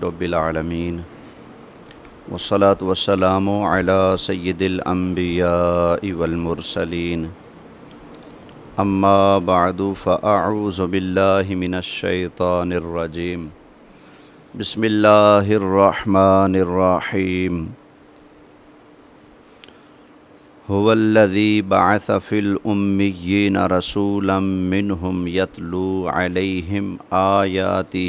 رب العالمین والصلاة والسلام علی سید الانبیاء والمرسلین اما بعد فاعوذ باللہ من الشیطان الرجیم بسم اللہ الرحمن الرحیم هو الذی بعث فی الأمیین رسولا منہم یتلو علیہم آیاتہ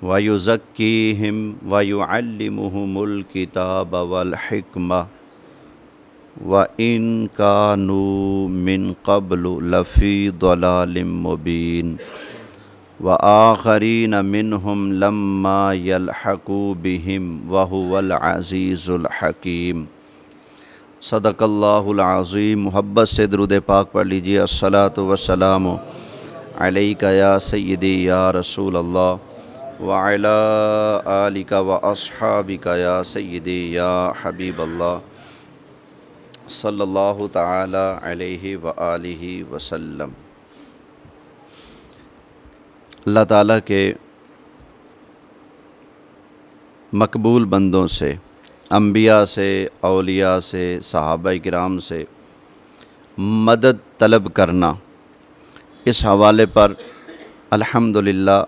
ویزکیہم ویعلمہم الکتاب والحکمہ وَإِن كَانُوا مِن قَبْلُ لَفِي ضَلَالٍ مُّبِينٍ وَآخَرِينَ مِنْهُمْ لَمَّا يَلْحَقُوا بِهِمْ وَهُوَ الْعَزِيزُ الْحَكِيمُ صدق اللہ العظیم۔ محبت سے درود پاک پڑھ لیجئے۔ الصلاۃ والسلام علیک یا سیدی یا رسول اللہ وعلی آلک واصحابک یا سیدی یا حبیب اللہ صلی اللہ تعالی علیہ وآلہ وسلم۔ اللہ تعالیٰ کے مقبول بندوں سے، انبیاء سے، اولیاء سے، صحابہ کرام سے مدد طلب کرنا، اس حوالے پر الحمدللہ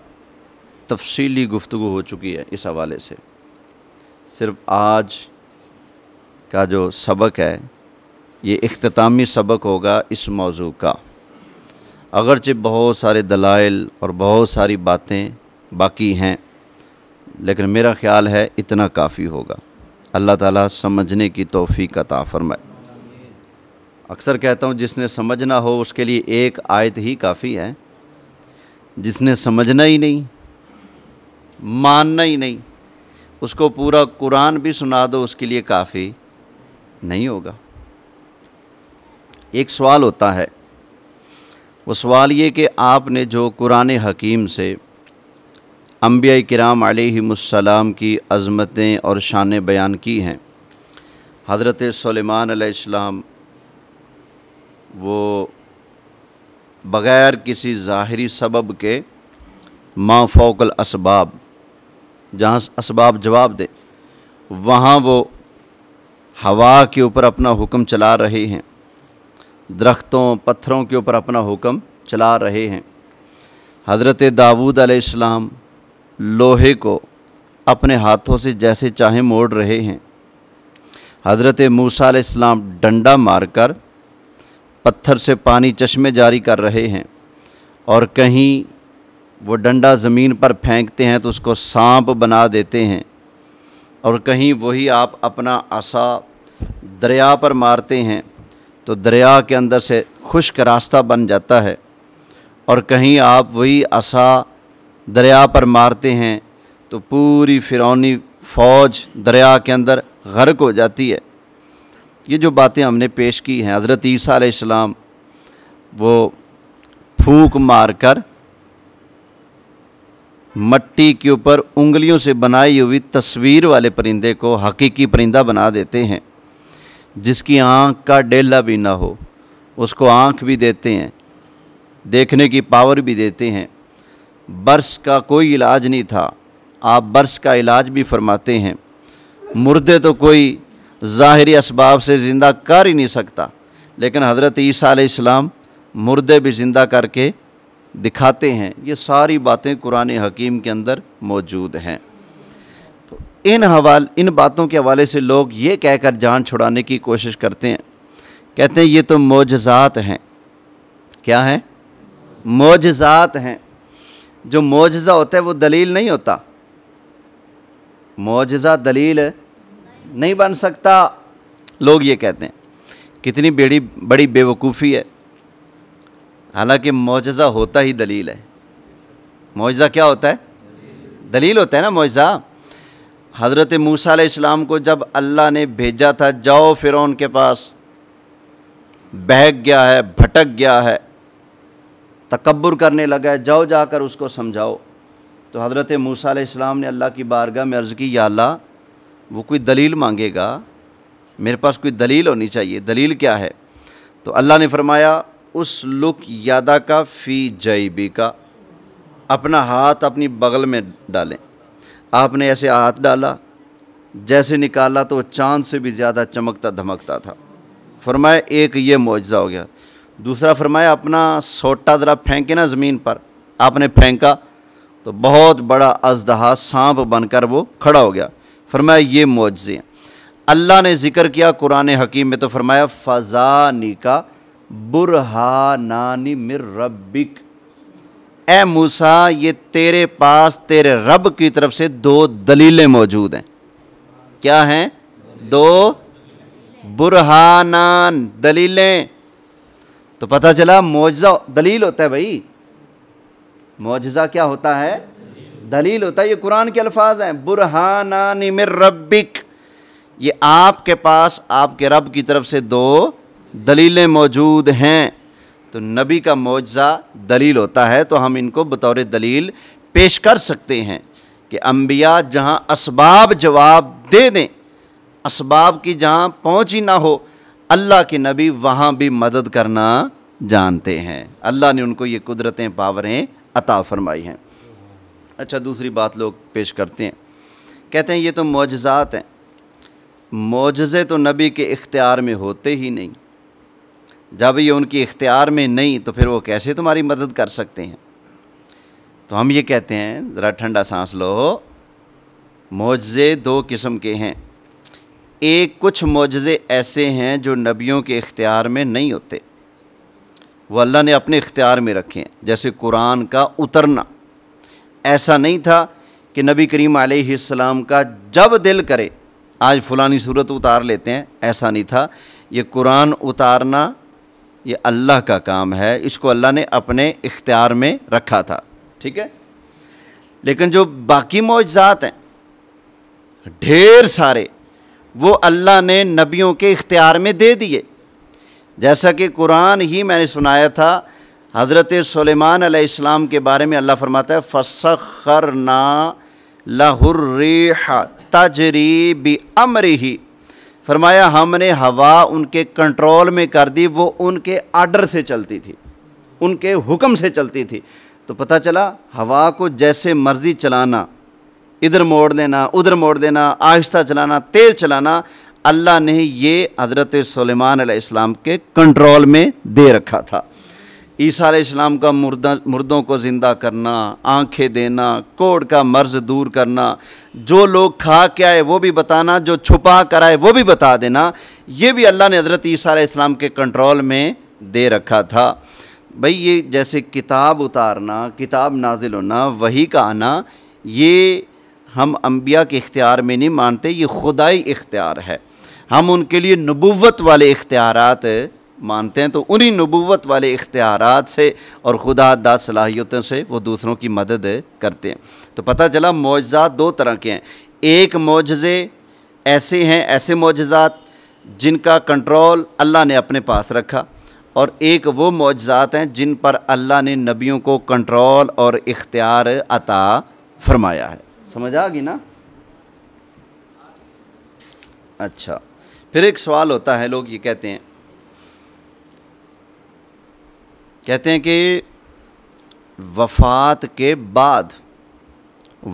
تفصیلی گفتگو ہو چکی ہے۔ اس حوالے سے صرف آج کا جو سبق ہے یہ اختتامی سبق ہوگا اس موضوع کا، اگرچہ بہت سارے دلائل اور بہت ساری باتیں باقی ہیں، لیکن میرا خیال ہے اتنا کافی ہوگا۔ اللہ تعالیٰ سمجھنے کی توفیق عطا فرمائے۔ اکثر کہتا ہوں جس نے سمجھنا ہو اس کے لیے ایک آیت ہی کافی ہے، جس نے سمجھنا ہی نہیں، ماننا ہی نہیں، اس کو پورا قرآن بھی سنا دو اس کے لیے کافی نہیں ہوگا۔ ایک سوال ہوتا ہے، وہ سوال یہ کہ آپ نے جو قرآن حکیم سے انبیاء کرام علیہم السلام کی عظمتیں اور شانیں بیان کی ہیں، حضرت سلیمان علیہ السلام وہ بغیر کسی ظاہری سبب کے ما فوق الاسباب، جہاں اسباب جواب دے وہاں وہ ہوا کے اوپر اپنا حکم چلا رہے ہیں، درختوں پتھروں کے اوپر اپنا حکم چلا رہے ہیں۔ حضرت داؤد علیہ السلام لوہے کو اپنے ہاتھوں سے جیسے چاہیں موڑ رہے ہیں۔ حضرت موسیٰ علیہ السلام ڈنڈا مار کر پتھر سے پانی چشمے جاری کر رہے ہیں، اور کہیں وہ ڈنڈا زمین پر پھینکتے ہیں تو اس کو سانپ بنا دیتے ہیں، اور کہیں وہی آپ اپنا عصا دریا پر مارتے ہیں تو دریا کے اندر سے خشک راستہ بن جاتا ہے، اور کہیں آپ وہی عصا دریا پر مارتے ہیں تو پوری فرعونی فوج دریا کے اندر غرق ہو جاتی ہے۔ یہ جو باتیں ہم نے پیش کی ہیں، حضرت عیسیٰ علیہ السلام وہ پھونک مار کر مٹی کے اوپر انگلیوں سے بنائی ہوئی تصویر والے پرندے کو حقیقی پرندہ بنا دیتے ہیں، جس کی آنکھ کا ڈیلا بھی نہ ہو، اس کو آنکھ بھی دیتے ہیں، دیکھنے کی پاور بھی دیتے ہیں۔ برس کا کوئی علاج نہیں تھا، آپ برس کا علاج بھی فرماتے ہیں۔ مردے تو کوئی ظاہری اسباب سے زندہ کر ہی نہیں سکتا، لیکن حضرت عیسیٰ علیہ السلام مردے بھی زندہ کر کے دکھاتے ہیں۔ یہ ساری باتیں قرآن حکیم کے اندر موجود ہیں۔ تو ان باتوں کے حوالے سے لوگ یہ کہہ کر جان چھڑانے کی کوشش کرتے ہیں، کہتے ہیں یہ تو معجزات ہیں۔ کیا ہیں؟ معجزات ہیں۔ جو معجزہ ہوتا ہے وہ دلیل نہیں ہوتا، معجزہ دلیل نہیں بن سکتا، لوگ یہ کہتے ہیں۔ کتنی بڑی بے وقوفی ہے، حالانکہ معجزہ ہوتا ہی دلیل ہے۔ معجزہ کیا ہوتا ہے؟ دلیل ہوتا ہے نا معجزہ۔ حضرت موسیٰ علیہ السلام کو جب اللہ نے بھیجا تھا، جاؤ فرعون کے پاس، بہک گیا ہے، بھٹک گیا ہے، تکبر کرنے لگا ہے، جاؤ جا کر اس کو سمجھاؤ، تو حضرت موسیٰ علیہ السلام نے اللہ کی بارگاہ میں عرض کی، یا اللہ وہ کوئی دلیل مانگے گا، میرے پاس کوئی دلیل ہونی چاہیے، دلیل کیا ہے؟ تو اللہ نے فرمایا اسلک یدک فی جیبک، اپنا ہاتھ اپنی بغل میں ڈالیں. آپ نے ایسے ہاتھ ڈالا, جیسے نکالا تو وہ چاند سے بھی زیادہ چمکتا دھمکتا تھا. فرمایا ایک یہ معجزہ ہو گیا. دوسرا فرمایا اپنا سوٹا ذرا پھینکے نا زمین پر. آپ نے پھینکا تو بہت بڑا اژدہا سانپ بن کر وہ کھڑا ہو گیا. فرمایا یہ معجزے ہیں. اللہ نے ذکر کیا قرآن حکیم میں تو فرمایا فَذَانِكَ بُرْہَانَانِ مِن رَبِّكَ, اے موسیٰ یہ تیرے پاس تیرے رب کی طرف سے 2 دلیلیں موجود ہیں. کیا ہیں؟ 2 برہانان, دلیلیں. تو پتہ چلا معجزہ دلیل ہوتا ہے بھائی. معجزہ کیا ہوتا ہے؟ دلیل ہوتا ہے. یہ قرآن کے الفاظ ہیں, برہانان من ربک. یہ آپ کے پاس آپ کے رب کی طرف سے 2 دلیلیں موجود ہیں. تو نبی کا معجزہ دلیل ہوتا ہے, تو ہم ان کو بطور دلیل پیش کر سکتے ہیں کہ انبیاء جہاں اسباب جواب دے دیں, اسباب کی جہاں پہنچ ہی نہ ہو, اللہ کے نبی وہاں بھی مدد کرنا جانتے ہیں. اللہ نے ان کو یہ قدرتیں پاوریں عطا فرمائی ہیں. اچھا دوسری بات لوگ پیش کرتے ہیں, کہتے ہیں یہ تو معجزات ہیں, معجزے تو نبی کے اختیار میں ہوتے ہی نہیں. جب یہ ان کی اختیار میں نہیں تو پھر وہ کیسے تمہاری مدد کر سکتے ہیں؟ تو ہم یہ کہتے ہیں ذرا ٹھنڈا سانس لو. معجزے 2 قسم کے ہیں. ایک کچھ معجزے ایسے ہیں جو نبیوں کے اختیار میں نہیں ہوتے, وہ اللہ نے اپنے اختیار میں رکھے ہیں. جیسے قرآن کا اترنا, ایسا نہیں تھا کہ نبی کریم علیہ السلام کا جب دل کرے آج فلانی صورت اتار لیتے ہیں, ایسا نہیں تھا. یہ قرآن اتارنا یہ اللہ کا کام ہے, اس کو اللہ نے اپنے اختیار میں رکھا تھا. ٹھیک ہے. لیکن جو باقی معجزات ہیں ڈھیر سارے, وہ اللہ نے نبیوں کے اختیار میں دے دیے. جیسا کہ قرآن ہی میں نے سنایا تھا, حضرت سلیمان علیہ السلام کے بارے میں اللہ فرماتا ہے فَسَخَّرْنَا لَهُ الرِّيحَ تَجْرِي بِأَمْرِهِ. فرمایا ہم نے ہوا ان کے کنٹرول میں کر دی, وہ ان کے آرڈر سے چلتی تھی, ان کے حکم سے چلتی تھی. تو پتہ چلا ہوا کو جیسے مرضی چلانا, ادھر موڑ دینا ادھر موڑ دینا, آہستہ چلانا تیز چلانا, اللہ نے یہ حضرت سلیمان علیہ السلام کے کنٹرول میں دے رکھا تھا. عیسیٰ علیہ السلام کا مردوں کو زندہ کرنا, آنکھیں دینا, کوڑ کا مرض دور کرنا, جو لوگ کھا کے آئے وہ بھی بتانا, جو چھپا کر آئے وہ بھی بتا دینا, یہ بھی اللہ نے حضرت عیسیٰ علیہ السلام کے کنٹرول میں دے رکھا تھا. بھئی یہ جیسے کتاب اتارنا, کتاب نازل ہونا, وحی کا آنا, یہ ہم انبیاء کے اختیار میں نہیں مانتے, یہ خدائی اختیار ہے. ہم ان کے لیے نبوت والے اختیارات مانتے ہیں, تو انہی نبوت والے اختیارات سے اور خدا داد صلاحیتوں سے وہ دوسروں کی مدد کرتے ہیں. تو پتہ چلا معجزات 2 طرح کے ہیں. ایک معجزے ایسے ہیں, ایسے معجزات جن کا کنٹرول اللہ نے اپنے پاس رکھا, اور ایک وہ معجزات ہیں جن پر اللہ نے نبیوں کو کنٹرول اور اختیار عطا فرمایا ہے. سمجھ آ گئی نا؟ اچھا پھر ایک سوال ہوتا ہے, لوگ یہ کہتے ہیں کہ وفات کے بعد,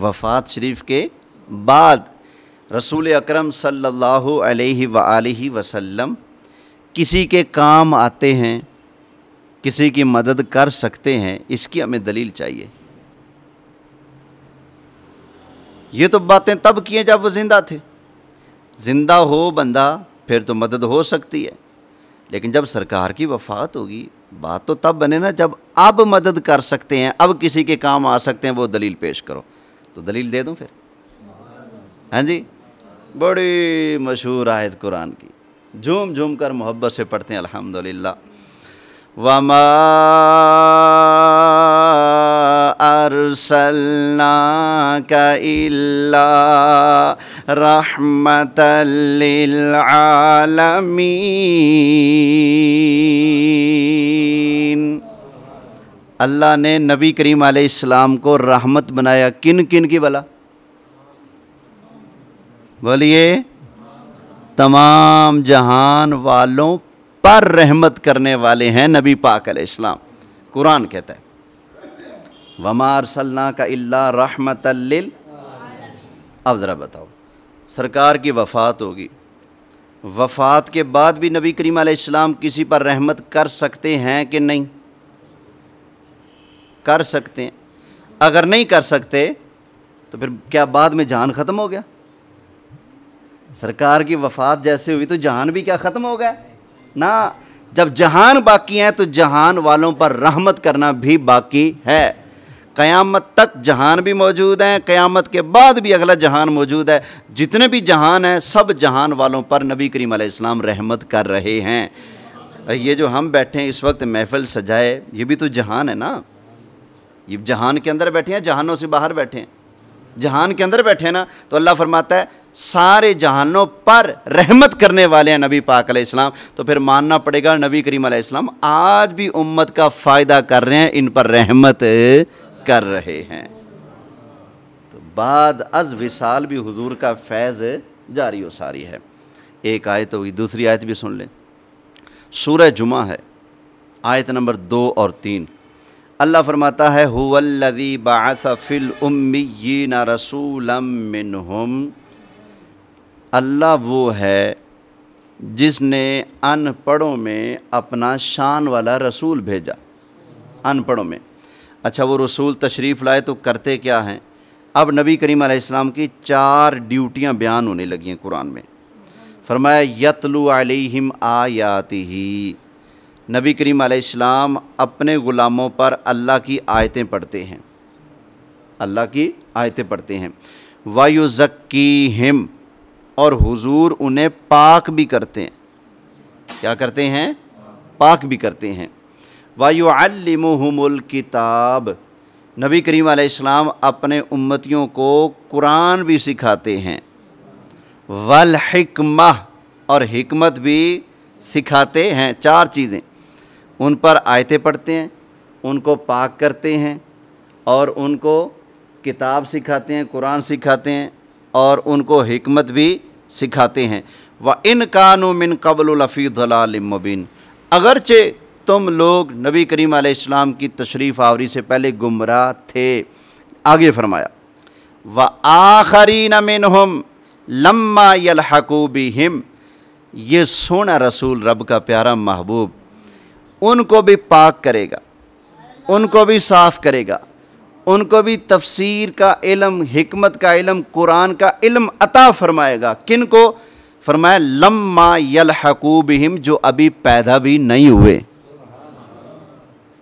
وفات شریف کے بعد رسول اکرم صلی اللہ علیہ وآلہ وسلم کسی کے کام آتے ہیں, کسی کی مدد کر سکتے ہیں, اس کی ہمیں دلیل چاہیے. یہ تو باتیں تب کی ہیں جب وہ زندہ تھے. زندہ ہو بندہ پھر تو مدد ہو سکتی ہے, لیکن جب سرکار کی وفات ہوگی بات تو تب بنے نا جب اب مدد کر سکتے ہیں, اب کسی کے کام آ سکتے ہیں, وہ دلیل پیش کرو. تو دلیل دے دوں پھر؟ ہاں جی, بڑی مشہور آیت قرآن کی, جھوم جھوم کر محبت سے پڑھتے ہیں الحمدللہ. وَمَا أَرْسَلْنَاكَ إِلَّا رَحْمَةً لِّلْعَالَمِينَ. اللہ نے نبی کریم علیہ السلام کو رحمت بنایا. کن کن کی بلا بولیے؟ تمام جہان والوں پر رحمت کرنے والے ہیں نبی پاک علیہ السلام. قرآن کہتا ہے وما ارسلناک الا رحمۃ لل۔ اب ذرا بتاؤ، سرکار کی وفات ہوگی، وفات کے بعد بھی نبی کریم علیہ السلام کسی پر رحمت کر سکتے ہیں کہ نہیں؟ کر سکتے ہیں۔ اگر نہیں کر سکتے تو پھر کیا بعد میں جہان ختم ہو گیا؟ سرکار کی وفات جیسے ہوئی تو جہان بھی کیا ختم ہو گیا؟ نہ، جب جہان باقی ہے تو جہان والوں پر رحمت کرنا بھی باقی ہے۔ قیامت تک جہان بھی موجود ہیں، قیامت کے بعد بھی اگلا جہان موجود ہے۔ جتنے بھی جہان ہیں سب جہان والوں پر نبی کریم علیہ السلام رحمت کر رہے ہیں۔ یہ جو ہم بیٹھے ہیں اس وقت محفل سجائے، یہ بھی تو جہان ہے نا، یہ جہان کے اندر بیٹھے ہیں، جہانوں سے باہر بیٹھے ہیں، جہان کے اندر بیٹھے ہیں نا۔ تو اللہ فرماتا ہے سارے جہانوں پر رحمت کرنے والے ہیں نبی پاک علیہ السلام، تو پھر ماننا پڑے گا نبی کریم علیہ السلام آج بھی امت کا فائدہ کر رہے ہیں، ان پر رحمت کر رہے ہیں۔ تو بعد از وصال بھی حضور کا فیض جاری و ساری ہے۔ ایک آیت ہوئی، دوسری آیت بھی سن لیں، سورہ جمعہ ہے، آیت نمبر 2 اور 3۔ اللہ فرماتا ہے هو الذی بعث فی الامیین رسولا منہم، اللہ وہ ہے جس نے ان پڑھوں میں اپنا شان والا رسول بھیجا۔ ان پڑھوں میں، اچھا وہ رسول تشریف لائے تو کرتے کیا ہیں؟ اب نبی کریم علیہ السلام کی 4 ڈیوٹیاں بیان ہونے لگی ہیں قرآن میں۔ فرمایا یتلو علیہم آیاتہ، نبی کریم علیہ السلام اپنے غلاموں پر اللہ کی آیتیں پڑھتے ہیں، اللہ کی آیتیں پڑھتے ہیں۔ وَيُزَكِّيهِمْ، اور حضور انہیں پاک بھی کرتے ہیں۔ کیا کرتے ہیں؟ پاک بھی کرتے ہیں۔ وَيُعَلِّمُهُمُ الْكِتَابَ، نبی کریم علیہ السلام اپنے امتیوں کو قرآن بھی سکھاتے ہیں۔ وَالْحِكْمَةِ، اور حکمت بھی سکھاتے ہیں۔ 4 چیزیں، ان پر آیتیں پڑھتے ہیں، ان کو پاک کرتے ہیں، اور ان کو کتاب سکھاتے ہیں، قرآن سکھاتے ہیں، اور ان کو حکمت بھی سکھاتے ہیں۔ وَإِنْ كَانُوا مِنْ قَبْلُ لَفِي ضَلَالٍ مُّبِينٍ، اگرچہ تم لوگ نبی کریم علیہ السلام کی تشریف آوری سے پہلے گمراہ تھے۔ آگے فرمایا وَآخَرِينَ مِنْهُمْ لَمَّا يَلْحَقُوا بِهِمْ، یہ سونا رسول رب کا پیارا محبوب ان کو بھی پاک کرے گا، ان کو بھی صاف کرے گا، ان کو بھی تفسیر کا علم، حکمت کا علم، قرآن کا علم عطا فرمائے گا۔ کن کو؟ فرمایا لما یلحقوا بہم، جو ابھی پیدا بھی نہیں ہوئے۔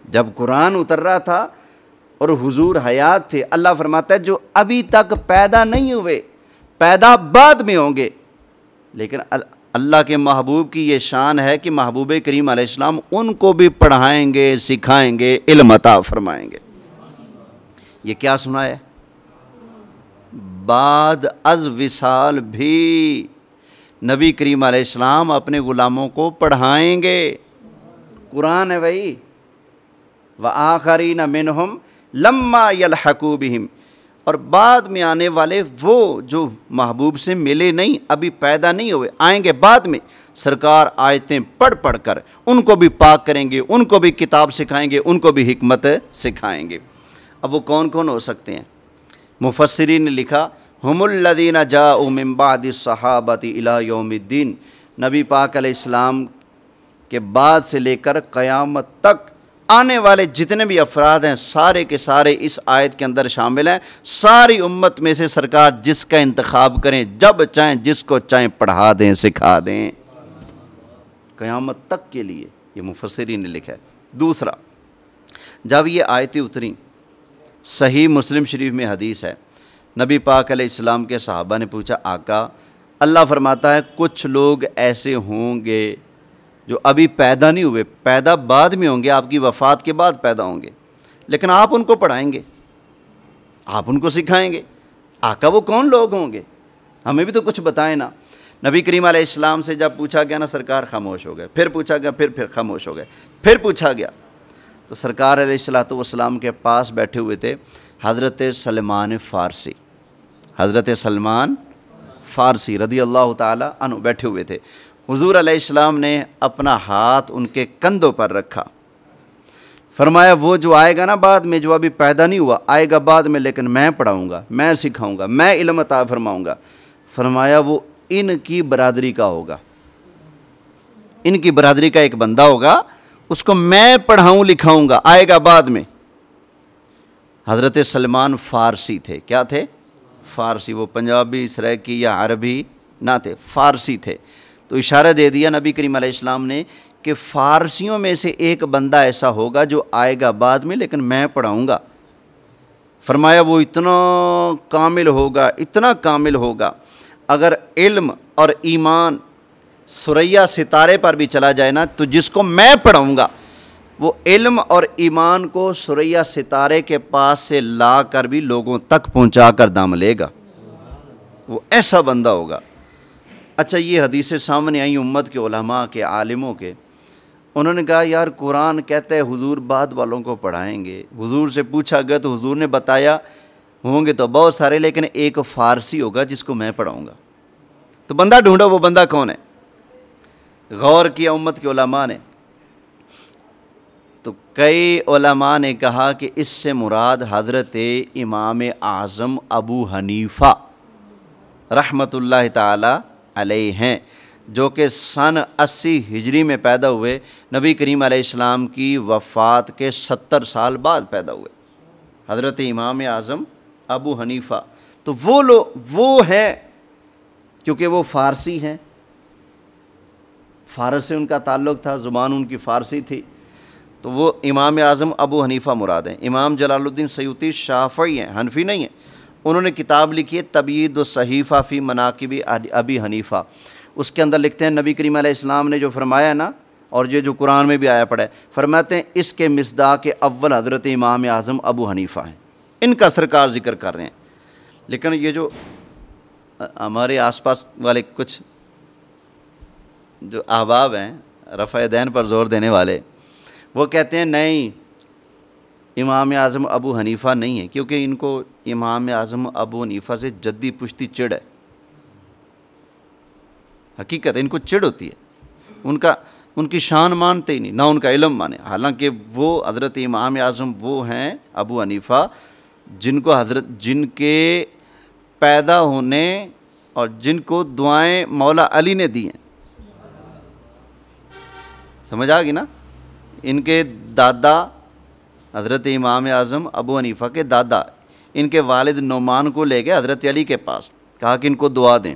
جب قرآن اتر رہا تھا اور حضور حیات تھے، اللہ فرماتا ہے جو ابھی تک پیدا نہیں ہوئے، پیدا بعد میں ہوں گے، لیکن اللہ کے محبوب کی یہ شان ہے کہ محبوب کریم علیہ السلام ان کو بھی پڑھائیں گے، سکھائیں گے، علم عطا فرمائیں گے۔ یہ کیا سنا ہے؟ بعد از وصال بھی نبی کریم علیہ السلام اپنے غلاموں کو پڑھائیں گے۔ قرآن ہے بھائی، وَآخَرِينَ مِنْهُمْ لَمَّا يَلْحَقُوا بِهِمْ، اور بعد میں آنے والے وہ جو محبوب سے ملے نہیں، ابھی پیدا نہیں ہوئے، آئیں گے بعد میں، سرکار آیتیں پڑھ پڑھ کر ان کو بھی پاک کریں گے، ان کو بھی کتاب سکھائیں گے، ان کو بھی حکمت سکھائیں گے۔ اب وہ کون کون ہو سکتے ہیں؟ مفسرین نے لکھا ہم الذین جاءوا من بعد الصحابۃ الی یوم الدین، نبی پاک علیہ السلام کے بعد سے لے کر قیامت تک آنے والے جتنے بھی افراد ہیں سارے کے سارے اس آیت کے اندر شامل ہیں۔ ساری امت میں سے سرکار جس کا انتخاب کریں، جب چاہیں جس کو چاہیں پڑھا دیں، سکھا دیں، قیامت تک کے لیے، یہ مفسرین نے لکھا ہے۔ دوسرا، جب یہ آیتیں اتریں، صحیح مسلم شریف میں حدیث ہے، نبی پاک علیہ السلام کے صحابہ نے پوچھا آقا، اللہ فرماتا ہے کچھ لوگ ایسے ہوں گے جو ابھی پیدا نہیں ہوئے، پیدا بعد میں ہوں گے، آپ کی وفات کے بعد پیدا ہوں گے، لیکن آپ ان کو پڑھائیں گے، آپ ان کو سکھائیں گے۔ آقا وہ کون لوگ ہوں گے؟ ہمیں بھی تو کچھ بتائیں نا۔ نبی کریم علیہ السلام سے جب پوچھا گیا نا، سرکار خاموش ہو گئے، پھر پوچھا گیا، پھر خاموش ہو گئے، پھر پوچھا گیا تو سرکار علیہ السلام کے پاس بیٹھے ہوئے تھے حضرت سلمان فارسی، حضرت سلمان فارسی رضی اللہ تعالی عنہ بیٹھے ہوئے تھے۔ حضور علیہ السلام نے اپنا ہاتھ ان کے کندھوں پر رکھا، فرمایا وہ جو آئے گا نا بعد میں، جو ابھی پیدا نہیں ہوا، آئے گا بعد میں، لیکن میں پڑھاؤں گا، میں سکھاؤں گا، میں علم عطا فرماؤں گا، فرمایا وہ ان کی برادری کا ہوگا، ان کی برادری کا ایک بندہ ہوگا، اس کو میں پڑھاؤں لکھاؤں گا، آئے گا بعد میں۔ حضرت سلمان فارسی تھے، کیا تھے؟ فارسی، وہ پنجابی، سریکی یا عربی نہ تھے، فارسی تھے۔ تو اشارہ دے دیا نبی کریم علیہ السلام نے کہ فارسیوں میں سے ایک بندہ ایسا ہوگا جو آئے گا بعد میں، لیکن میں پڑھاؤں گا۔ فرمایا وہ اتنا کامل ہوگا، اتنا کامل ہوگا، اگر علم اور ایمان ثریا ستارے پر بھی چلا جائے نا، تو جس کو میں پڑھاؤں گا وہ علم اور ایمان کو ثریا ستارے کے پاس سے لا کر بھی لوگوں تک پہنچا کر دام لے گا، وہ ایسا بندہ ہوگا۔ اچھا، یہ حدیثیں سامنے آئیں امت کے علماء کے، عالموں کے، انہوں نے کہا یار قرآن کہتا ہے حضور بعد والوں کو پڑھائیں گے، حضور سے پوچھا گیا تو حضور نے بتایا ہوں گے تو بہت سارے، لیکن ایک فارسی ہوگا جس کو میں پڑھاؤں گا۔ تو بندہ ڈھونڈو، وہ بندہ کون ہے؟ غور کیا امت کے علماء نے، تو کئی علماء نے کہا کہ اس سے مراد حضرت امام اعظم ابو حنیفہ رحمۃ اللہ تعالی علیہ ہیں، جو کہ سن 80 ہجری میں پیدا ہوئے، نبی کریم علیہ السلام کی وفات کے 70 سال بعد پیدا ہوئے، حضرت امام اعظم ابو حنیفہ۔ تو وہ ہیں، کیونکہ وہ فارسی ہیں، فارس سے ان کا تعلق تھا، زبان ان کی فارسی تھی، تو وہ امام اعظم ابو حنیفہ مراد ہیں۔ امام جلال الدین سیوطی شافعی ہیں، حنفی نہیں ہیں، انہوں نے کتاب لکھی ہے تبیید الصحیفہ فی مناقب ابی حنیفہ، اس کے اندر لکھتے ہیں نبی کریم علیہ السلام نے جو فرمایا نا، اور یہ جو قرآن میں بھی آیا پڑا ہے، فرماتے ہیں اس کے مصداق اول حضرت امام اعظم ابو حنیفہ ہیں، ان کا سرکار ذکر کر رہے ہیں۔ لیکن یہ جو ہمارے آس پاس والے کچھ جو احباب ہیں رفع دین پر زور دینے والے، وہ کہتے ہیں نہیں امام اعظم ابو حنیفہ نہیں ہے، کیونکہ ان کو امام اعظم ابو حنیفہ سے جدی پشتی چڑ ہے، حقیقت ان کو چڑ ہوتی ہے، ان کی شان مانتے ہی نہیں، نہ ان کا علم مانے، حالانکہ وہ حضرت امام اعظم وہ ہیں ابو حنیفہ جن کے پیدا ہونے اور جن کو دعائیں مولا علی نے دی ہیں، سمجھ آ گئی نا؟ ان کے دادا حضرت امام اعظم ابو حنیفہ کے دادا ان کے والد نعمان کو لے گئے حضرت علی کے پاس، کہا کہ ان کو دعا دیں،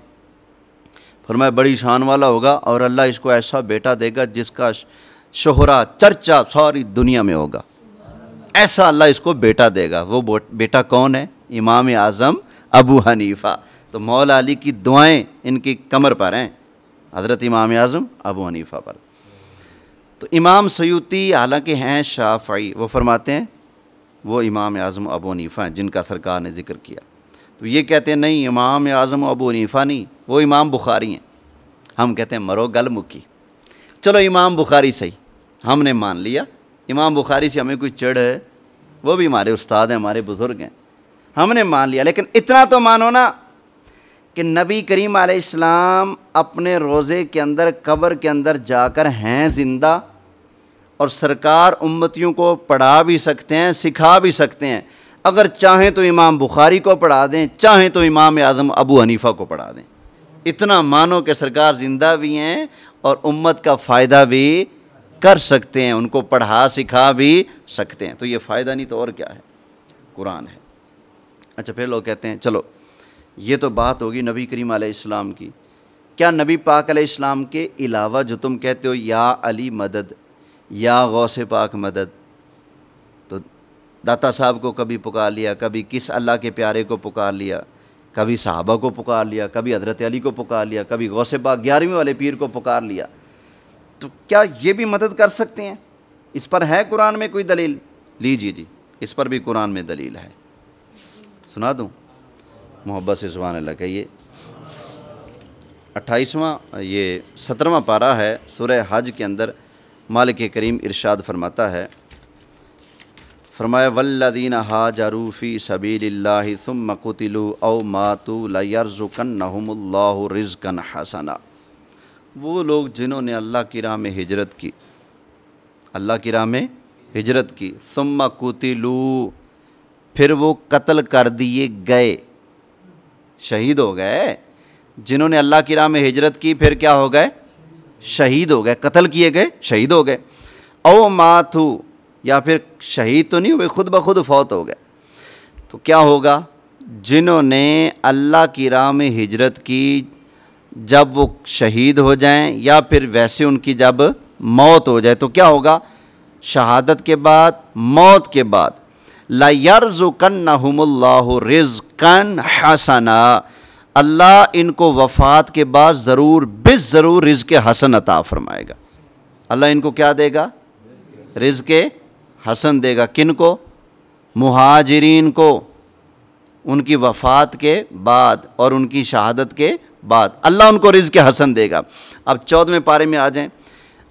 فرمایا بڑی شان والا ہوگا اور اللہ اس کو ایسا بیٹا دے گا جس کا شہرہ چرچا ساری دنیا میں ہوگا، ایسا اللہ اس کو بیٹا دے گا۔ وہ بیٹا کون ہے؟ امام اعظم ابو حنیفہ۔ تو مولا علی کی دعائیں ان کی کمر پر ہیں، حضرت امام اعظم ابو حنیفہ پر۔ تو امام سیوطی حالانکہ ہیں شافعی، وہ فرماتے ہیں وہ امام اعظم ابو حنیفہ ہیں جن کا سرکار نے ذکر کیا۔ تو یہ کہتے ہیں نہیں امام اعظم ابو حنیفہ نہیں، وہ امام بخاری ہیں۔ ہم کہتے ہیں مرو گل مکی، چلو امام بخاری صحیح، ہم نے مان لیا، امام بخاری سے ہمیں کوئی چڑھ ہے، وہ بھی ہمارے استاد ہیں، ہمارے بزرگ ہیں، ہم نے مان لیا، لیکن اتنا تو مانو نا کہ نبی کریم علیہ السلام اپنے روضے کے اندر قبر کے اندر جا کر ہیں زندہ، اور سرکار امتیوں کو پڑھا بھی سکتے ہیں، سکھا بھی سکتے ہیں، اگر چاہیں تو امام بخاری کو پڑھا دیں، چاہیں تو امام اعظم ابو حنیفہ کو پڑھا دیں، اتنا مانو کہ سرکار زندہ بھی ہیں اور امت کا فائدہ بھی کر سکتے ہیں، ان کو پڑھا سکھا بھی سکتے ہیں۔ تو یہ فائدہ نہیں تو اور کیا ہے؟ قرآن ہے۔ اچھا، پھر لوگ کہتے ہیں چلو یہ تو بات ہوگی نبی کریم علیہ السلام کی، کیا نبی پاک علیہ السلام کے علاوہ جو تم کہتے ہو یا علی مدد یا غوث پاک مدد، تو داتا صاحب کو کبھی پکار لیا، کبھی کس اللہ کے پیارے کو پکار لیا، کبھی صحابہ کو پکار لیا، کبھی حضرت علی کو پکار لیا، کبھی غوث پاک 11ویں والے پیر کو پکار لیا، تو کیا یہ بھی مدد کر سکتے ہیں؟ اس پر ہے قرآن میں کوئی دلیل؟ لیجیے جی، اس پر بھی قرآن میں دلیل ہے، سنا دوں؟ محبت سے سبحان اللہ کہیے۔ 17واں پارہ ہے سورہ حج کے اندر، مالک کریم ارشاد فرماتا ہے، فرمایا والذین ہاجروا فی سبیل اللہ ثم قتلوا او ماتوا لیرزقنہم اللہ رزقا حسنا۔ وہ لوگ جنہوں نے اللہ کی راہ میں ہجرت کی، اللہ کی راہ میں ہجرت کی، ثم قتلوا، پھر وہ قتل کر دیے گئے، شہید ہو گئے۔ جنہوں نے اللہ کی راہ میں ہجرت کی پھر کیا ہو گئے؟ شہید ہو گئے، قتل کیے گئے، شہید ہو گئے۔ او ماتو، یا پھر شہید تو نہیں ہوئے، خود بخود فوت ہو گئے۔ تو کیا ہوگا؟ جنہوں نے اللہ کی راہ میں ہجرت کی جب وہ شہید ہو جائیں یا پھر ویسے ان کی جب موت ہو جائے تو کیا ہوگا؟ شہادت کے بعد، موت کے بعد لَيَرْزُقَنَّهُمُ اللَّهُ رِزْقًا حَسَنًا، اللہ ان کو وفات کے بعد ضرور رزق حسن عطا فرمائے گا۔ اللہ ان کو کیا دے گا؟ رزق حسن دے گا۔ کن کو؟ مہاجرین کو، ان کی وفات کے بعد اور ان کی شہادت کے بعد اللہ ان کو رزق حسن دے گا۔ اب 14ویں پارے میں آ جائیں۔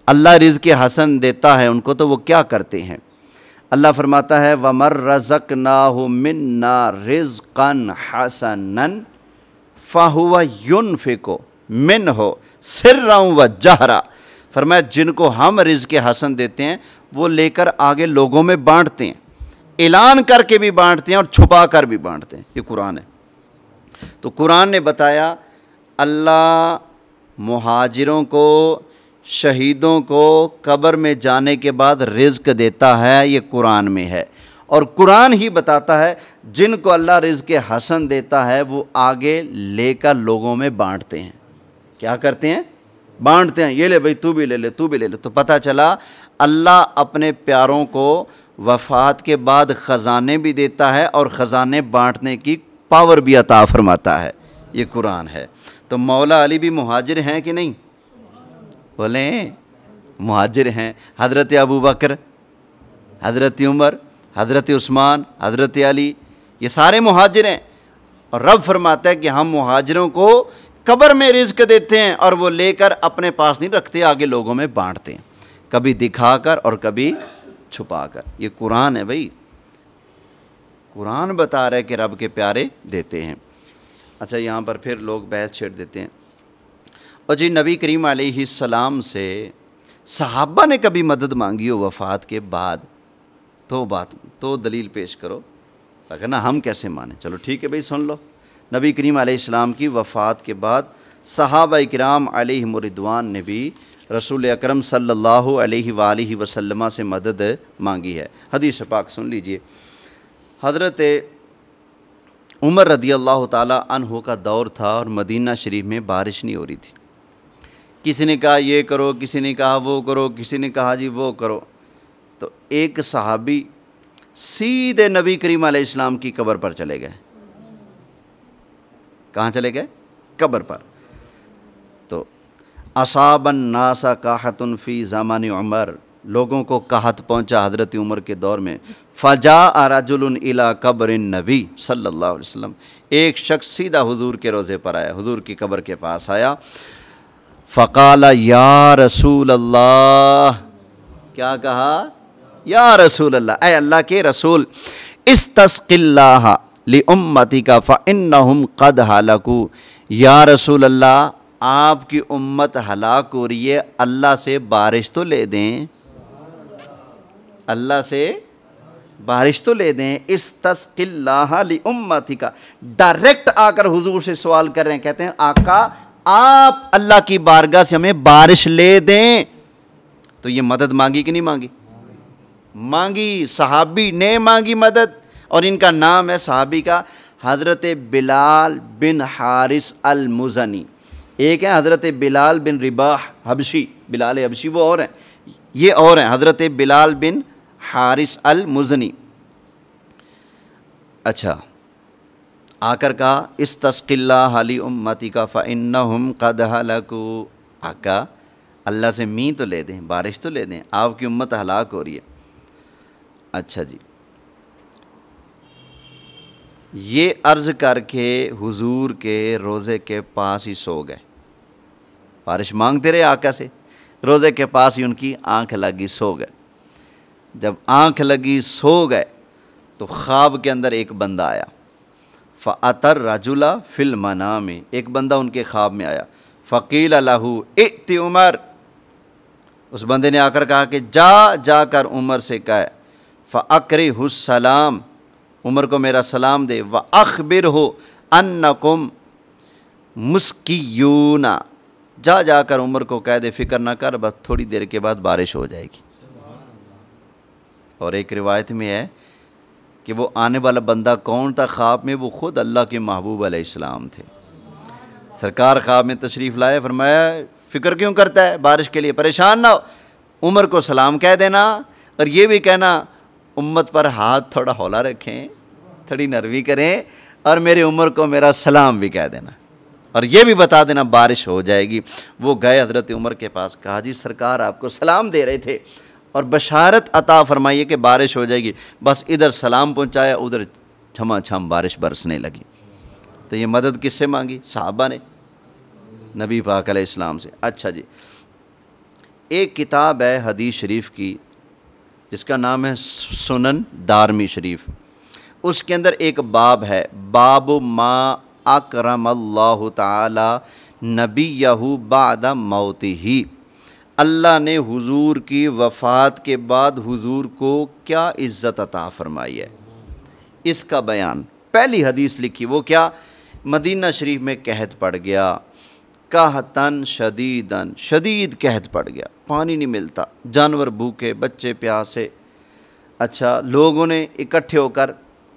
اللہ رزق حسن دیتا ہے ان کو تو وہ کیا کرتے ہیں؟ اللہ فرماتا ہے وَمَن رَّزَقْنَاهُ مِنَّا رِزْقًا حَسَنًا فَهُوَ يُنْفِقُ مِنْهُ سِرًّا وَجَهْرًا، فرمایا جن کو ہم رزق حسن دیتے ہیں وہ لے کر آگے لوگوں میں بانٹتے ہیں، اعلان کر کے بھی بانٹتے ہیں اور چھپا کر بھی بانٹتے ہیں۔ یہ قرآن ہے۔ تو قرآن نے بتایا اللہ مہاجروں کو، شہیدوں کو قبر میں جانے کے بعد رزق دیتا ہے، یہ قرآن میں ہے۔ اور قرآن ہی بتاتا ہے جن کو اللہ رزق حسن دیتا ہے وہ آگے لے کر لوگوں میں بانٹتے ہیں۔ کیا کرتے ہیں؟ بانٹتے ہیں، یہ لے بھائی، تو بھی لے لے، تو بھی لے لے۔ تو پتہ چلا اللہ اپنے پیاروں کو وفات کے بعد خزانے بھی دیتا ہے اور خزانے بانٹنے کی پاور بھی عطا فرماتا ہے۔ یہ قرآن ہے۔ تو مولا علی بھی مہاجر ہیں کہ نہیں؟ بولیں، مہاجر ہیں۔ حضرت ابو بکر، حضرت عمر، حضرت عثمان، حضرت علی، یہ سارے مہاجر ہیں۔ اور رب فرماتا ہے کہ ہم مہاجروں کو قبر میں رزق دیتے ہیں اور وہ لے کر اپنے پاس نہیں رکھتے، آگے لوگوں میں بانٹتے ہیں، کبھی دکھا کر اور کبھی چھپا کر۔ یہ قرآن ہے بھائی، قرآن بتا رہا ہے کہ رب کے پیارے دیتے ہیں۔ اچھا، یہاں پر پھر لوگ بحث چھیڑ دیتے ہیں، اور جی نبی کریم علیہ السلام سے صحابہ نے کبھی مدد مانگی ہو وفات کے بعد تو دلیل پیش کرو، اگر ہم کیسے مانیں؟ چلو ٹھیک ہے بھائی، سن لو۔ نبی کریم علیہ السلام کی وفات کے بعد صحابہ کرام علیہم رضوان نے بھی رسول اکرم صلی اللہ علیہ وآلہ وسلم سے مدد مانگی ہے۔ حدیث پاک سن لیجئے۔ حضرت عمر رضی اللہ تعالی عنہ کا دور تھا اور مدینہ شریف میں بارش نہیں ہو رہی تھی۔ کسی نے کہا یہ کرو، کسی نے کہا وہ کرو، کسی نے کہا جی وہ کرو۔ تو ایک صحابی سیدھے نبی کریم علیہ السلام کی قبر پر چلے گئے۔ کہاں چلے گئے؟ قبر پر۔ تو اصاب الناس قحط فی زمان عمر، لوگوں کو قحط پہنچا حضرت عمر کے دور میں۔ فجاء رجل الی قبر النبی صلی اللہ علیہ وسلم، ایک شخص سیدھا حضور کے روضے پر آیا، حضور کی قبر کے پاس آیا۔ فقال یا رسول اللہ، کیا کہا؟ یا رسول اللہ، اے اللہ کے رسول، استسق اللہ لامتک فانہم قد ہلکوا، یا رسول اللہ آپ کی امت ہلاک ہو رہی ہے، اللہ سے بارش تو لے دیں، اللہ سے بارش تو لے دیں۔ استسق اللہ لامتک، ڈائریکٹ آ کر حضور سے سوال کر رہے ہیں، کہتے ہیں آقا آپ اللہ کی بارگاہ سے ہمیں بارش لے دیں۔ تو یہ مدد مانگی کہ نہیں مانگی؟ مانگی، صحابی نے مانگی مدد، اور ان کا نام ہے صحابی کا حضرت بلال بن حارث المزنی۔ ایک ہے حضرت بلال بن رباح حبشی، بلال حبشی وہ اور ہیں، یہ اور ہیں حضرت بلال بن حارث المزنی۔ اچھا، آ کر کہا استسق اللہ لامتک فانہم قد ہلکوا، آقا اللہ سے مین تو لے دیں، بارش تو لے دیں، آپ کی امت ہلاک ہو رہی ہے۔ اچھا جی، یہ عرض کر کے حضور کے روضے کے پاس ہی سو گئے، بارش مانگتے رہے آقا سے، روضے کے پاس ہی ان کی آنکھ لگی، سو گئے۔ جب آنکھ لگی سو گئے تو خواب کے اندر ایک بندہ آیا، فَأَتَى الرَّجُلَ فِي الْمَنَامِ، ایک بندہ ان کے خواب میں آیا، فَقِيلَ لَهُ ائْتِ عمر، اس بندے نے آ کر کہا کہ جا کر عمر سے کہے فَأَقْرِهُ السَّلَامُ، عمر کو میرا سلام دے، وَأَخْبِرْهُ أَنَّكُمْ مُسْقِيُّونَ، جا کر عمر کو کہہ دے فکر نہ کر، بس تھوڑی دیر کے بعد بارش ہو جائے گی۔ اور ایک روایت میں ہے کہ وہ آنے والا بندہ کون تھا خواب میں؟ وہ خود اللہ کے محبوب علیہ السلام تھے۔ سرکار خواب میں تشریف لائے، فرمایا فکر کیوں کرتا ہے، بارش کے لیے پریشان نہ ہو، عمر کو سلام کہہ دینا، اور یہ بھی کہنا امت پر ہاتھ تھوڑا ہولا رکھیں، تھوڑی نرمی کریں، اور میرے عمر کو میرا سلام بھی کہہ دینا، اور یہ بھی بتا دینا بارش ہو جائے گی۔ وہ گئے حضرت عمر کے پاس، کہا جی سرکار آپ کو سلام دے رہے تھے اور بشارت عطا فرمائیے کہ بارش ہو جائے گی، بس ادھر سلام پہنچایا، ادھر چھما چھم بارش برسنے لگی۔ تو یہ مدد کس سے مانگی؟ صحابہ نے، نبی پاک علیہ السلام سے۔ اچھا جی، ایک کتاب ہے حدیث شریف کی جس کا نام ہے سنن دارمی شریف، اس کے اندر ایک باب ہے، باب ما اکرم اللہ تعالی نبیہ بعد موتہ، اللہ نے حضور کی وفات کے بعد حضور کو کیا عزت عطا فرمائی ہے، اس کا بیان۔ پہلی حدیث لکھی وہ کیا؟ مدینہ شریف میں قحط پڑ گیا، قحطاً شدیداً، شدید قحط پڑ گیا، پانی نہیں ملتا، جانور بھوکے، بچے پیاسے۔ اچھا، لوگوں نے اکٹھے ہو کر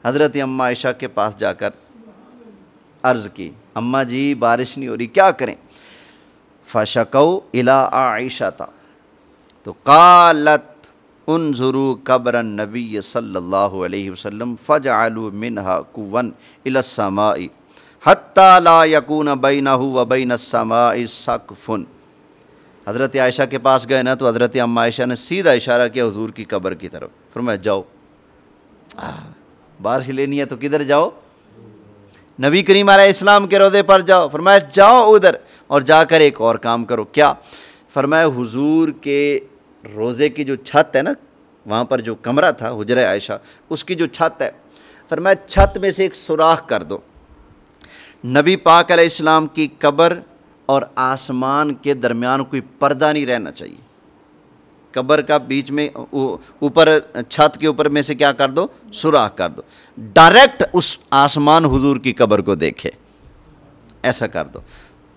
حضرت اماں عائشہ کے پاس جا کر عرض کی، اماں جی بارش نہیں ہو رہی، کیا کریں؟ فشکوا الی عائشہ، تو قالت انظروا قبر النبی صلی اللہ علیہ وسلم فجعلوا منها قوا الی السماء حتی لا یکون بینہ وبین السماء سقف۔ حضرت عائشہ کے پاس گئے نا تو حضرت اماں عائشہ نے سیدھا اشارہ کیا حضور کی قبر کی طرف، فرمایا جاؤ، بارش لینی ہے تو کدھر جاؤ؟ نبی کریم علیہ السلام کے روضے پر جاؤ۔ فرمایا جاؤ ادھر، اور جا کر ایک اور کام کرو، کیا؟ فرمایا حضور کے روضے کی جو چھت ہے نا، وہاں پر جو کمرہ تھا حجرہ عائشہ، اس کی جو چھت ہے، فرمایا چھت میں سے ایک سوراخ کر دو، نبی پاک علیہ السلام کی قبر اور آسمان کے درمیان کوئی پردہ نہیں رہنا چاہیے، قبر کا بیچ میں اوپر چھت کے اوپر میں سے کیا کر دو؟ سوراخ کر دو، ڈائریکٹ اس آسمان حضور کی قبر کو دیکھے، ایسا کر دو۔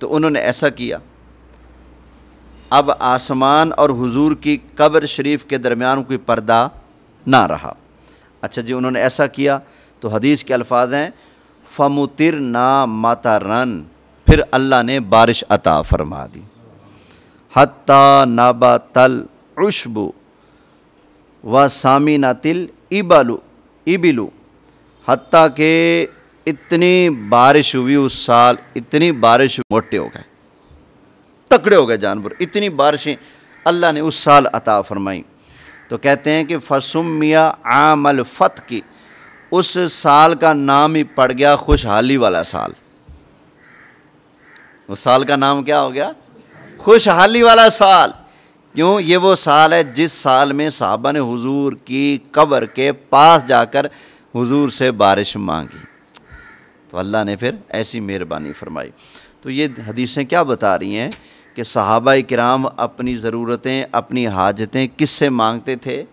تو انہوں نے ایسا کیا، اب آسمان اور حضور کی قبر شریف کے درمیان کوئی پردہ نہ رہا۔ اچھا جی، انہوں نے ایسا کیا تو حدیث کے الفاظ ہیں فَمُطِرْنَا مَطَرًا، پھر اللہ نے بارش عطا فرما دی، حَتَّى نَبَتَ الْعُشْبُ وَسَامِنَتِ الْإِبِلُ، حتیٰ کہ اتنی بارش ہوئی اس سال، اتنی بارش، موٹے ہو گئے، تکڑے ہو گئے جانور، اتنی بارشیں اللہ نے اس سال عطا فرمائیں۔ تو کہتے ہیں کہ فَسُمِّيَ عَامَ الْفَتْحِ، اس سال کا نام ہی پڑ گیا خوشحالی والا سال۔ اس سال کا نام کیا ہو گیا؟ خوشحالی والا سال۔ کیوں؟ یہ وہ سال ہے جس سال میں صحابہ نے حضور کی قبر کے پاس جا کر حضور سے بارش مانگی، تو اللہ نے پھر ایسی مہربانی فرمائی۔ تو یہ حدیثیں کیا بتا رہی ہیں کہ صحابہ کرام اپنی ضرورتیں، اپنی حاجتیں کس سے مانگتے تھے؟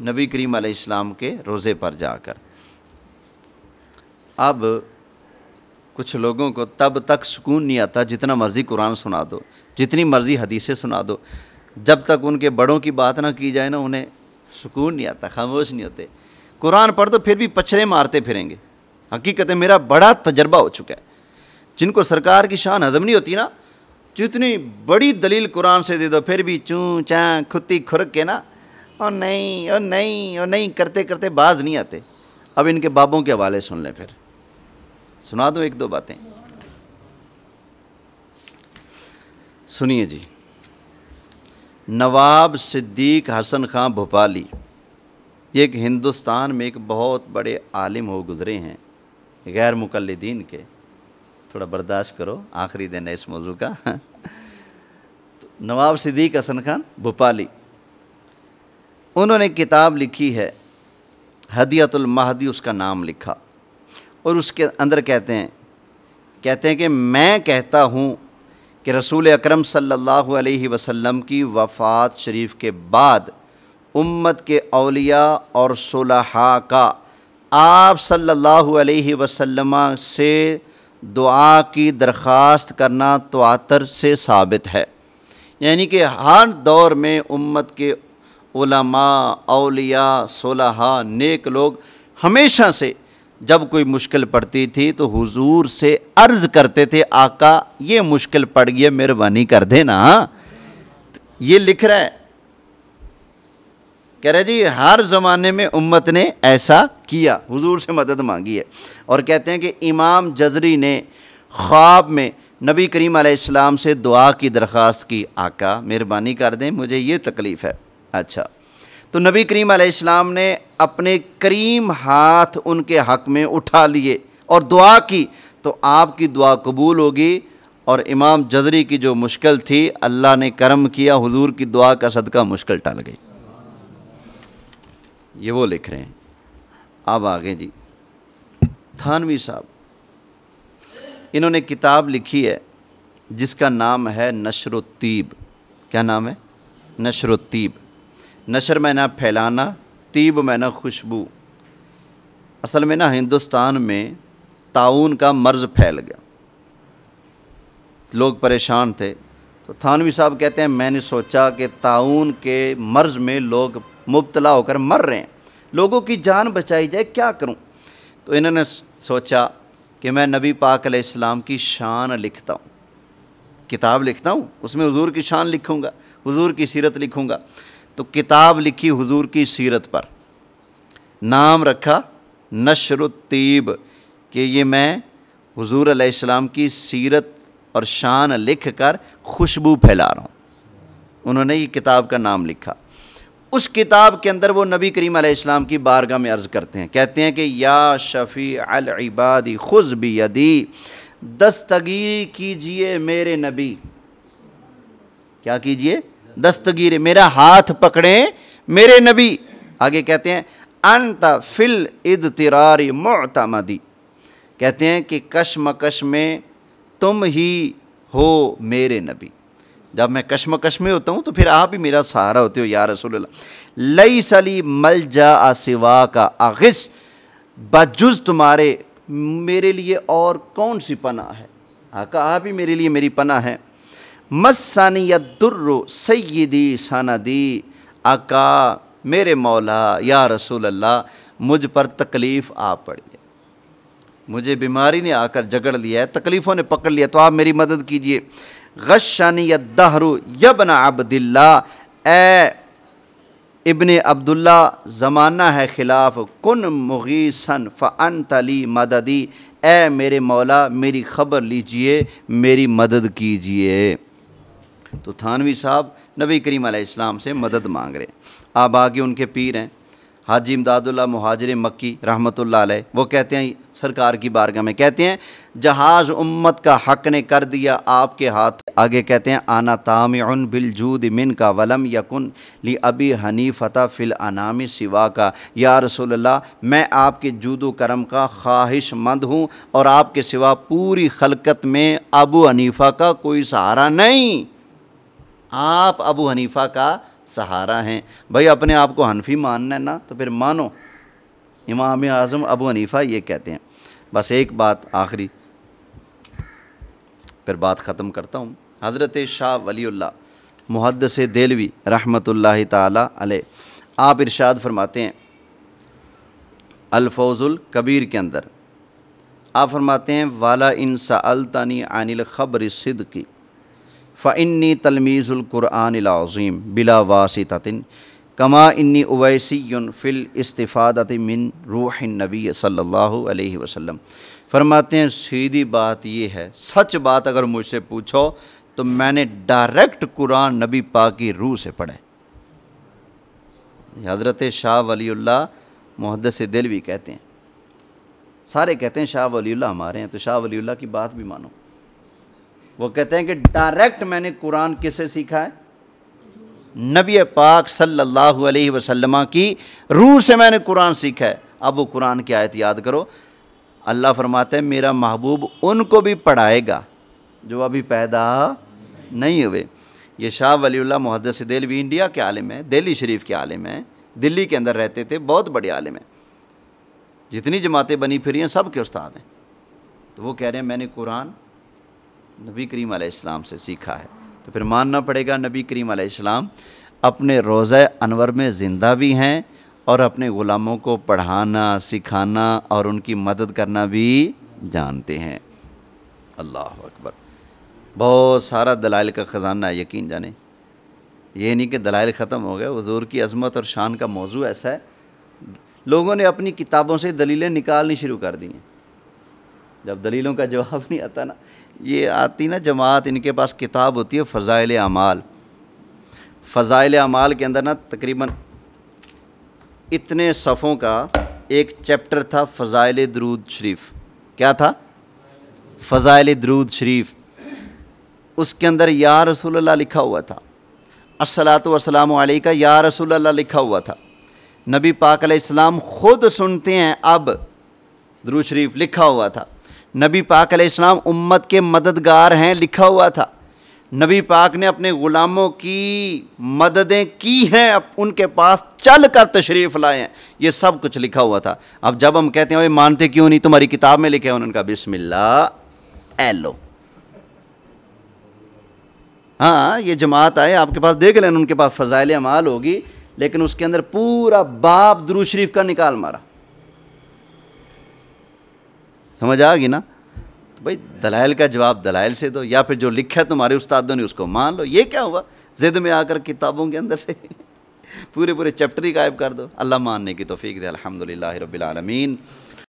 نبی کریم علیہ السلام کے روضے پر جا کر۔ اب کچھ لوگوں کو تب تک سکون نہیں آتا جتنا مرضی قرآن سنا دو، جتنی مرضی حدیثیں سنا دو، جب تک ان کے بڑوں کی بات نہ کی جائے نا انہیں سکون نہیں آتا، خاموش نہیں ہوتے۔ قرآن پڑھ دو پھر بھی پچھرے مارتے پھریں گے۔ حقیقت میرا بڑا تجربہ ہو چکا ہے، جن کو سرکار کی شان ہضم نہیں ہوتی نا، جتنی بڑی دلیل قرآن سے دے دو پھر بھی چوں چاں کھتی کھرک کے نا، اور نہیں اور نہیں اور نہیں کرتے کرتے باز نہیں آتے۔ اب ان کے بابوں کے حوالے سن لیں، پھر سنا دو ایک دو باتیں، سنیے جی۔ نواب صدیق حسن خان بھوپالی، یہ ایک ہندوستان میں ایک بہت بڑے عالم ہو گزرے ہیں، غیر مقلدین کے، تھوڑا برداشت کرو، آخری دن ہے اس موضوع کا۔ نواب صدیق حسن خان بھوپالی، انہوں نے کتاب لکھی ہے ہدیۃ المہدی، اس کا نام لکھا، اور اس کے اندر کہتے ہیں کہ میں کہتا ہوں کہ رسول اکرم صلی اللہ علیہ وسلم کی وفات شریف کے بعد امت کے اولیاء اور صلحاء کا آپ صلی اللہ علیہ وسلم سے دعا کی درخواست کرنا تواتر سے ثابت ہے، یعنی کہ ہر دور میں امت کے علماء، اولیاء، صلحاء، نیک لوگ ہمیشہ سے جب کوئی مشکل پڑتی تھی تو حضور سے عرض کرتے تھے، آقا یہ مشکل پڑ گئی، مہربانی کر دینا۔ یہ لکھ رہا ہے، کہہ رہے جی ہر زمانے میں امت نے ایسا کیا، حضور سے مدد مانگی ہے۔ اور کہتے ہیں کہ امام جزری نے خواب میں نبی کریم علیہ السلام سے دعا کی درخواست کی، آقا مہربانی کر دیں، مجھے یہ تکلیف ہے۔ اچھا، تو نبی کریم علیہ السلام نے اپنے کریم ہاتھ ان کے حق میں اٹھا لیے اور دعا کی، تو آپ کی دعا قبول ہوگی، اور امام جزری کی جو مشکل تھی اللہ نے کرم کیا، حضور کی دعا کا صدقہ مشکل ٹل گئی۔ یہ وہ لکھ رہے ہیں۔ اب آگے جی تھانوی صاحب، انہوں نے کتاب لکھی ہے جس کا نام ہے نشر الطیب۔ کیا نام ہے؟ نشر الطیب۔ نشر میں نہ پھیلانا، طیب میں نہ خوشبو۔ اصل میں نا ہندوستان میں طاعون کا مرض پھیل گیا، لوگ پریشان تھے، تو تھانوی صاحب کہتے ہیں میں نے سوچا کہ طاعون کے مرض میں لوگ مبتلا ہو کر مر رہے ہیں، لوگوں کی جان بچائی جائے، کیا کروں؟ تو انہوں نے سوچا کہ میں نبی پاک علیہ السلام کی شان لکھتا ہوں، کتاب لکھتا ہوں، اس میں حضور کی شان لکھوں گا، حضور کی سیرت لکھوں گا۔ تو کتاب لکھی حضور کی سیرت پر، نام رکھا نشر الطیب، کہ یہ میں حضور علیہ السلام کی سیرت اور شان لکھ کر خوشبو پھیلا رہا ہوں۔ انہوں نے یہ کتاب کا نام لکھا۔ اس کتاب کے اندر وہ نبی کریم علیہ السلام کی بارگاہ میں عرض کرتے ہیں، کہتے ہیں کہ یا شفیع العباد خذ بیدی، دستگیری کیجئے میرے نبی۔ کیا کیجئے؟ دستگیری، میرا ہاتھ پکڑیں میرے نبی۔ آگے کہتے ہیں انت فی الاضطرار معتمدی، کہتے ہیں کہ کشمکش میں تم ہی ہو میرے نبی، جب میں کشمکش میں ہوتا ہوں تو پھر آپ ہی میرا سہارا ہوتے ہو یا رسول اللہ۔ لیس لی ملجا سوا کا اغث، بجز تمہارے میرے لیے اور کون سی پناہ ہے؟ آقا آپ ہی میرے لیے میری پناہ ہے۔ مسانی الدر سیدی سندی، آقا میرے مولا یا رسول اللہ مجھ پر تکلیف آ پڑی ہے، مجھے بیماری نے آ کر جگڑ لیا ہے، تکلیفوں نے پکڑ لیا، تو آپ میری مدد کیجئے۔ غشانی الدہر یبن عبداللہ، اے ابن عبداللہ زمانہ ہے خلاف، کن مغیثاً فانت لی مددی، اے میرے مولا میری خبر لیجئے، میری مدد کیجئے۔ تو تھانوی صاحب نبی کریم علیہ السلام سے مدد مانگ رہے ہیں۔ آپ آگے ان کے پیر ہیں حاجی امداد اللہ مہاجر مکی رحمۃ اللہ علیہ، وہ کہتے ہیں سرکار کی بارگاہ میں، کہتے ہیں جہاز امت کا حق نے کر دیا آپ کے ہاتھ۔ آگے کہتے ہیں آنا طامع بالجود من کا ولم یکن لی ابی حنیفۃ فی الانام سوا کا، یا رسول اللہ میں آپ کے جود و کرم کا خواہش مند ہوں، اور آپ کے سوا پوری خلقت میں ابو حنیفہ کا کوئی سہارا نہیں، آپ ابو حنیفہ کا سہارا ہیں۔ بھائی اپنے آپ کو حنفی ماننا ہے نا تو پھر مانو، امام اعظم ابو حنیفہ یہ کہتے ہیں۔ بس ایک بات آخری، پھر بات ختم کرتا ہوں۔ حضرت شاہ ولی اللہ محدث دہلوی رحمۃ اللہ تعالی علیہ، آپ ارشاد فرماتے ہیں الفوز الکبیر کے اندر، آپ فرماتے ہیں والا ان سألتنی عن الخبر الصدق فإنی تلمیذ القرآن العظیم بلا واسطۃ کما انی اویسی فی الاستفادۃ من روح النبی صلی اللہ علیہ وسلم۔ فرماتے ہیں سیدھی بات یہ ہے، سچ بات اگر مجھ سے پوچھو تو میں نے ڈائریکٹ قرآن نبی پاک کی روح سے پڑھا ہے۔ حضرت شاہ ولی اللہ محدث دہلوی کہتے ہیں، سارے کہتے ہیں شاہ ولی اللہ ہمارے ہیں، تو شاہ ولی اللہ کی بات بھی مانو۔ وہ کہتے ہیں کہ ڈائریکٹ میں نے قرآن کس سے سیکھا ہے؟ نبی پاک صلی اللہ علیہ وسلم کی روح سے میں نے قرآن سیکھا ہے۔ اب وہ قرآن کی آیت یاد کرو، اللہ فرماتا ہے میرا محبوب ان کو بھی پڑھائے گا جو ابھی پیدا نہیں ہوئے۔ یہ شاہ ولی اللہ محدث دہلوی انڈیا کے عالم ہیں، دہلی شریف کے عالم ہیں، دلی کے اندر رہتے تھے، بہت بڑے عالم ہیں، جتنی جماعتیں بنی پھری ہیں سب کے استاد ہیں۔ تو وہ کہہ رہے ہیں میں نے قرآن نبی کریم علیہ السلام سے سیکھا ہے، تو پھر ماننا پڑے گا نبی کریم علیہ السلام اپنے روضہ انور میں زندہ بھی ہیں اور اپنے غلاموں کو پڑھانا، سکھانا اور ان کی مدد کرنا بھی جانتے ہیں۔ اللہ اکبر، بہت سارا دلائل کا خزانہ ہے، یقین جانیں۔ یہ نہیں کہ دلائل ختم ہو گئے، حضور کی عظمت اور شان کا موضوع ایسا ہے، لوگوں نے اپنی کتابوں سے دلیلیں نکالنی شروع کر دی ہیں۔ جب دلیلوں کا جواب نہیں آتا نا، یہ آتی نا جماعت، ان کے پاس کتاب ہوتی ہے فضائل اعمال۔ فضائل اعمال کے اندر نا تقریباً اتنے صفوں کا ایک چیپٹر تھا فضائل درود شریف۔ کیا تھا؟ فضائل درود شریف۔ اس کے اندر یا رسول اللہ لکھا ہوا تھا، الصلاۃ والسلام علیکہ یا رسول اللہ لکھا ہوا تھا۔ نبی پاک علیہ السلام خود سنتے ہیں اب درود شریف لکھا ہوا تھا۔ نبی پاک علیہ السلام امت کے مددگار ہیں لکھا ہوا تھا۔ نبی پاک نے اپنے غلاموں کی مددیں کی ہیں، ان کے پاس چل کر تشریف لائے ہیں، یہ سب کچھ لکھا ہوا تھا۔ اب جب ہم کہتے ہیں وہ مانتے کیوں نہیں، تمہاری کتاب میں لکھے، انہوں نے کہا بسم اللہ ایلو۔ ہاں یہ جماعت آئے آپ کے پاس دیکھ لیں، ان کے پاس فضائل اعمال ہوگی، لیکن اس کے اندر پورا باب درود شریف کا نکال مارا۔ سمجھ آ گئی نا؟ تو بھائی دلائل کا جواب دلائل سے دو، یا پھر جو لکھا ہے تمہارے استادوں نے اس کو مان لو۔ یہ کیا ہوا ضد میں آ کر کتابوں کے اندر سے پورے چیپٹر ہی غائب کر دو۔ اللہ ماننے کی توفیق دے۔ الحمدللہ رب العالمین۔